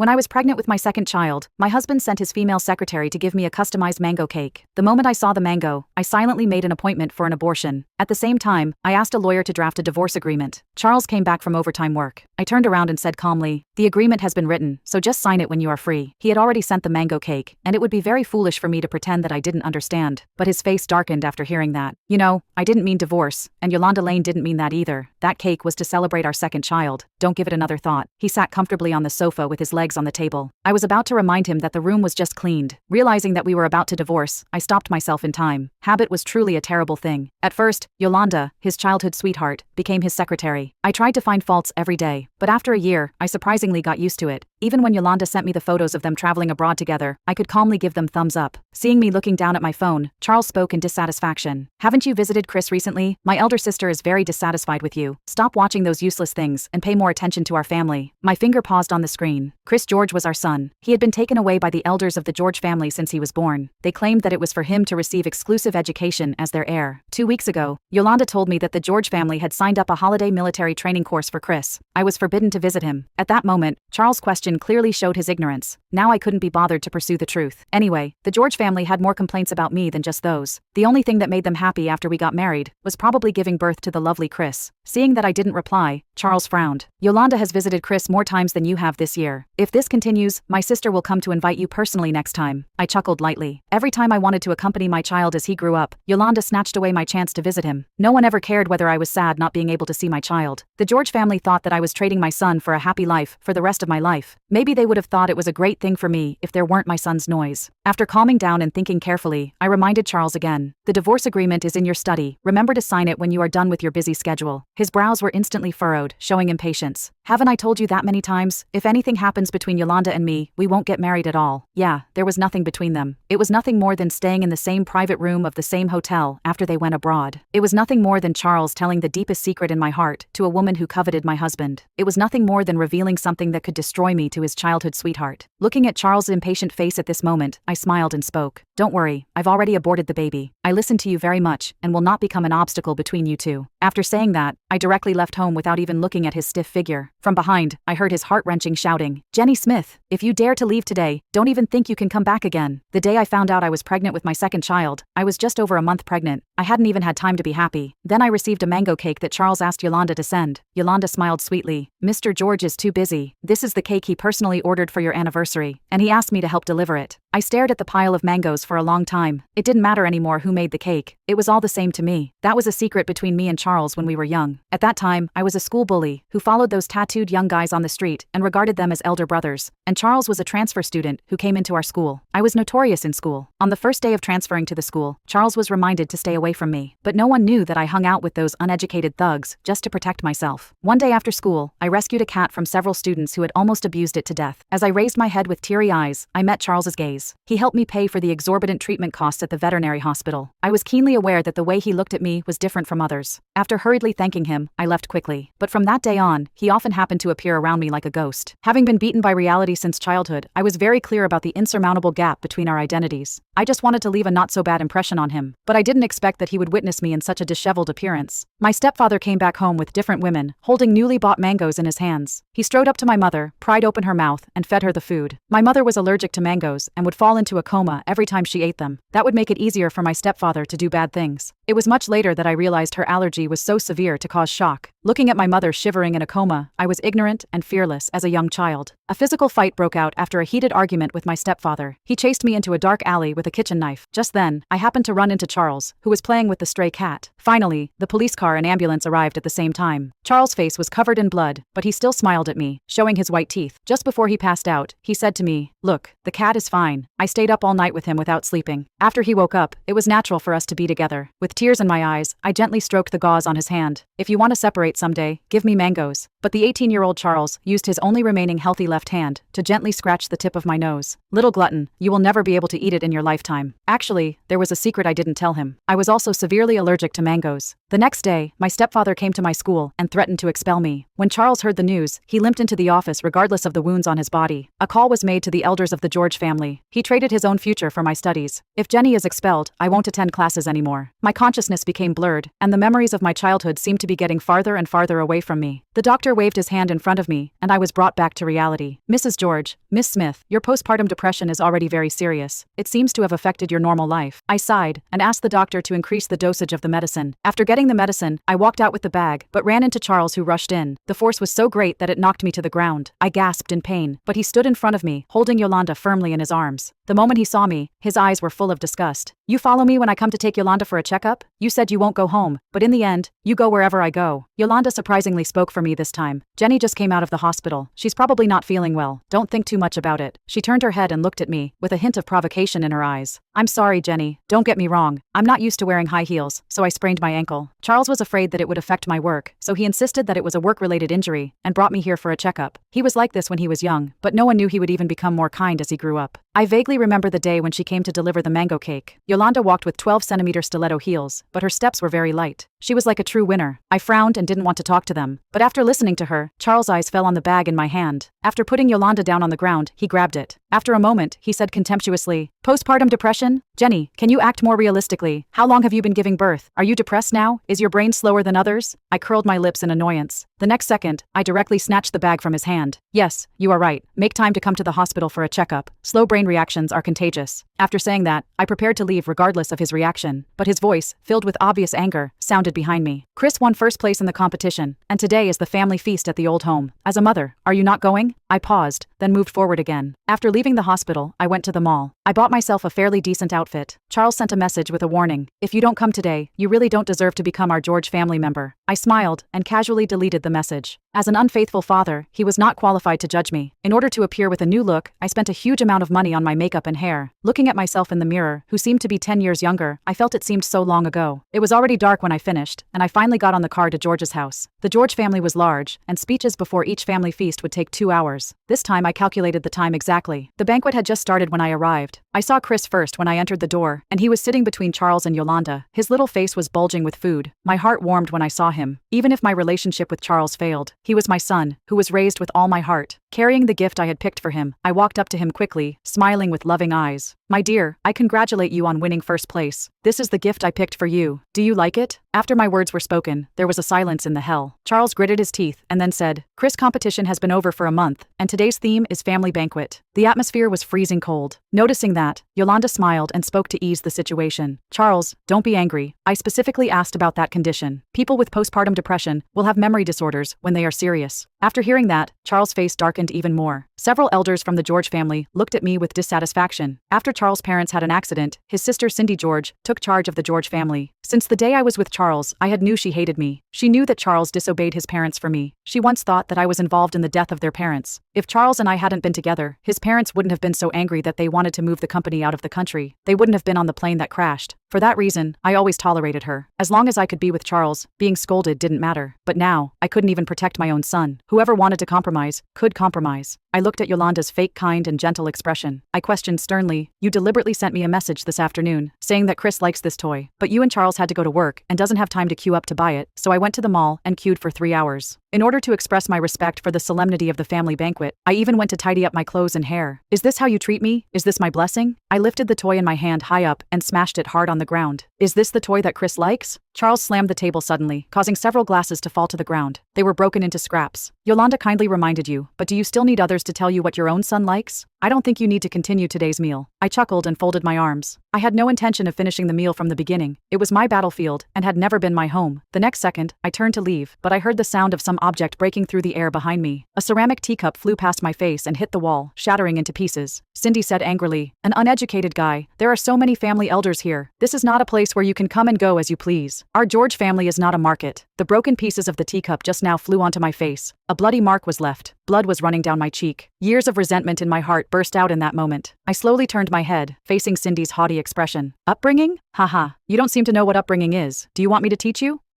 When I was pregnant with my second child, my husband sent his female secretary to give me a customized mango cake. The moment I saw the mango, I silently made an appointment for an abortion. At the same time, I asked a lawyer to draft a divorce agreement. Charles came back from overtime work. I turned around and said calmly, "The agreement has been written, so just sign it when you are free." He had already sent the mango cake, and it would be very foolish for me to pretend that I didn't understand. But his face darkened after hearing that. "You know, I didn't mean divorce, and Yolanda Lane didn't mean that either. That cake was to celebrate our second child. Don't give it another thought." He sat comfortably on the sofa with his legs on the table. I was about to remind him that the room was just cleaned. Realizing that we were about to divorce, I stopped myself in time. Habit was truly a terrible thing. At first, Yolanda, his childhood sweetheart, became his secretary. I tried to find faults every day, but after a year, I surprisingly got used to it. Even when Yolanda sent me the photos of them traveling abroad together, I could calmly give them thumbs up. Seeing me looking down at my phone, Charles spoke in dissatisfaction. "Haven't you visited Chris recently? My elder sister is very dissatisfied with you. Stop watching those useless things and pay more attention to our family." My finger paused on the screen. Chris George was our son. He had been taken away by the elders of the George family since he was born. They claimed that it was for him to receive exclusive education as their heir. 2 weeks ago, Yolanda told me that the George family had signed up a holiday military training course for Chris. I was forbidden to visit him. At that moment, Charles' question clearly showed his ignorance. Now I couldn't be bothered to pursue the truth. Anyway, the George family had more complaints about me than just those. The only thing that made them happy after we got married was probably giving birth to the lovely Chris. Seeing that I didn't reply, Charles frowned. "Yolanda has visited Chris more times than you have this year. If this continues, my sister will come to invite you personally next time." I chuckled lightly. Every time I wanted to accompany my child as he grew up, Yolanda snatched away my chance to visit him. No one ever cared whether I was sad not being able to see my child. The George family thought that I was trading my son for a happy life for the rest of my life. Maybe they would have thought it was a great thing for me if there weren't my son's noise. After calming down and thinking carefully, I reminded Charles again. "The divorce agreement is in your study. Remember to sign it when you are done with your busy schedule." His brows were instantly furrowed, showing impatience. "Haven't I told you that many times? If anything happens between Yolanda and me, we won't get married at all." Yeah, there was nothing between them. It was nothing more than staying in the same private room of the same hotel after they went abroad. It was nothing more than Charles telling the deepest secret in my heart to a woman who coveted my husband. It was nothing more than revealing something that could destroy me to his childhood sweetheart. Looking at Charles' impatient face at this moment, I smiled and spoke. "Don't worry, I've already aborted the baby. I listen to you very much and will not become an obstacle between you two." After saying that, I directly left home without even looking at his stiff figure. From behind, I heard his heart-wrenching shouting, "Jenny Smith, if you dare to leave today, don't even think you can come back again." The day I found out I was pregnant with my second child, I was just over a month pregnant. I hadn't even had time to be happy. Then I received a mango cake that Charles asked Yolanda to send. Yolanda smiled sweetly. "Mr. George is too busy. This is the cake he personally ordered for your anniversary, and he asked me to help deliver it." I stared at the pile of mangoes for a long time. It didn't matter anymore who made the cake. It was all the same to me. That was a secret between me and Charles when we were young. At that time, I was a school bully who followed those tattooed young guys on the street and regarded them as elder brothers. And Charles was a transfer student who came into our school. I was notorious in school. On the first day of transferring to the school, Charles was reminded to stay away from me. But no one knew that I hung out with those uneducated thugs just to protect myself. One day after school, I rescued a cat from several students who had almost abused it to death. As I raised my head with teary eyes, I met Charles's gaze. He helped me pay for the exorbitant treatment costs at the veterinary hospital. I was keenly aware that the way he looked at me was different from others. After hurriedly thanking him, I left quickly. But from that day on, he often happened to appear around me like a ghost. Having been beaten by reality since childhood, I was very clear about the insurmountable gap between our identities. I just wanted to leave a not-so-bad impression on him, but I didn't expect that he would witness me in such a disheveled appearance. My stepfather came back home with different women, holding newly bought mangoes in his hands. He strode up to my mother, pried open her mouth, and fed her the food. My mother was allergic to mangoes and would fall into a coma every time she ate them. That would make it easier for my stepfather to do bad things. It was much later that I realized her allergy was so severe to cause shock. Looking at my mother shivering in a coma, I was ignorant and fearless as a young child. A physical fight broke out after a heated argument with my stepfather. He chased me into a dark alley with a kitchen knife. Just then, I happened to run into Charles, who was playing with the stray cat. Finally, the police car and ambulance arrived at the same time. Charles' face was covered in blood, but he still smiled at me, showing his white teeth. Just before he passed out, he said to me, "Look, the cat is fine." I stayed up all night with him without sleeping. After he woke up, it was natural for us to be together. With tears in my eyes, I gently stroked the gauze on his hand. "If you want to separate someday, give me mangoes." But the 18-year-old Charles used his only remaining healthy left hand to gently scratch the tip of my nose. "Little glutton, you will never be able to eat it in your lifetime." Actually, there was a secret I didn't tell him. I was also severely allergic to mangoes. The next day, my stepfather came to my school and threatened to expel me. When Charles heard the news, he limped into the office regardless of the wounds on his body. A call was made to the elders of the George family. He traded his own future for my studies. "If Jenny is expelled, I won't attend classes anymore." My consciousness became blurred, and the memories of of my childhood seemed to be getting farther and farther away from me. The doctor waved his hand in front of me, and I was brought back to reality. Mrs. George, Miss Smith, your postpartum depression is already very serious. It seems to have affected your normal life. I sighed and asked the doctor to increase the dosage of the medicine. After getting the medicine, I walked out with the bag, but ran into Charles, who rushed in. The force was so great that it knocked me to the ground. I gasped in pain, but he stood in front of me, holding Yolanda firmly in his arms. The moment he saw me, his eyes were full of disgust. You follow me when I come to take Yolanda for a checkup? You said you won't go home, but in the end, you go wherever I go. Yolanda surprisingly spoke for me this time. Jenny just came out of the hospital. She's probably not feeling well. Don't think too much about it. She turned her head and looked at me, with a hint of provocation in her eyes. I'm sorry, Jenny. Don't get me wrong. I'm not used to wearing high heels, so I sprained my ankle. Charles was afraid that it would affect my work, so he insisted that it was a work-related injury, and brought me here for a checkup. He was like this when he was young, but no one knew he would even become more kind as he grew up. I vaguely remember the day when she came to deliver the mango cake. Yolanda walked with 12-centimeter stiletto heels, but her steps were very light. She was like a true winner. I frowned and didn't want to talk to them, but after listening to her, Charles' eyes fell on the bag in my hand. After putting Yolanda down on the ground, he grabbed it. After a moment, he said contemptuously, "Postpartum depression? Jenny, can you act more realistically? How long have you been giving birth? Are you depressed now? Is your brain slower than others?" I curled my lips in annoyance. The next second, I directly snatched the bag from his hand. "Yes, you are right. Make time to come to the hospital for a checkup. Slow brain reactions are contagious." After saying that, I prepared to leave regardless of his reaction, but his voice, filled with obvious anger, sounded behind me. "Chris won first place in the competition, and today is the family feast at the old home. As a mother, are you not going?" I paused, then moved forward again. After leaving the hospital, I went to the mall. I bought myself a fairly decent outfit. Charles sent a message with a warning. "If you don't come today, you really don't deserve to become our George family member." I smiled and casually deleted the message. As an unfaithful father, he was not qualified to judge me. In order to appear with a new look, I spent a huge amount of money on my makeup and hair. Looking at myself in the mirror, who seemed to be 10 years younger, I felt it seemed so long ago. It was already dark when I finished, and I finally got on the car to George's house. The George family was large, and speeches before each family feast would take 2 hours. This time I calculated the time exactly. The banquet had just started when I arrived. I saw Chris first when I entered the door, and he was sitting between Charles and Yolanda. His little face was bulging with food. My heart warmed when I saw him. Even if my relationship with Charles failed, he was my son, who was raised with all my heart. Carrying the gift I had picked for him, I walked up to him quickly, smiling with loving eyes. "My dear, I congratulate you on winning first place. This is the gift I picked for you. Do you like it?" After my words were spoken, there was a silence in the hell. Charles gritted his teeth and then said, "Chris, competition has been over for a month, and today's theme is family banquet." The atmosphere was freezing cold. Noticing that, Yolanda smiled and spoke to ease the situation. "Charles, don't be angry. I specifically asked about that condition. People with postpartum depression will have memory disorders when they are serious." After hearing that, Charles' face darkened even more. Several elders from the George family looked at me with dissatisfaction. After Charles' parents had an accident, his sister Cindy George took charge of the George family. Since the day I was with Charles, I had knew she hated me. She knew that Charles disobeyed his parents for me. She once thought that I was involved in the death of their parents. If Charles and I hadn't been together, his parents wouldn't have been so angry that they wanted to move the company out of the country. They wouldn't have been on the plane that crashed. For that reason, I always tolerated her. As long as I could be with Charles, being scolded didn't matter. But now, I couldn't even protect my own son. Whoever wanted to compromise, could compromise. I looked at Yolanda's fake kind and gentle expression. I questioned sternly, "You deliberately sent me a message this afternoon, saying that Chris likes this toy, but you and Charles had to go to work and doesn't have time to queue up to buy it, so I went to the mall and queued for 3 hours. In order to express my respect for the solemnity of the family banquet, I even went to tidy up my clothes and hair. Is this how you treat me? Is this my blessing?" I lifted the toy in my hand high up and smashed it hard on the ground. "Is this the toy that Chris likes?" Charles slammed the table suddenly, causing several glasses to fall to the ground. They were broken into scraps. "Yolanda kindly reminded you, but do you still need others to tell you what your own son likes? I don't think you need to continue today's meal." I chuckled and folded my arms. I had no intention of finishing the meal from the beginning. It was my battlefield and had never been my home. The next second, I turned to leave, but I heard the sound of some object breaking through the air behind me. A ceramic teacup flew past my face and hit the wall, shattering into pieces. Cindy said angrily, "An uneducated guy. There are so many family elders here. This is not a place where you can come and go as you please. Our George family is not a market." The broken pieces of the teacup just now flew onto my face. A bloody mark was left. Blood was running down my cheek. Years of resentment in my heart burst out in that moment. I slowly turned my head, facing Cindy's haughty expression. "Upbringing? Haha. You don't seem to know what upbringing is. Do you want me to teach you?"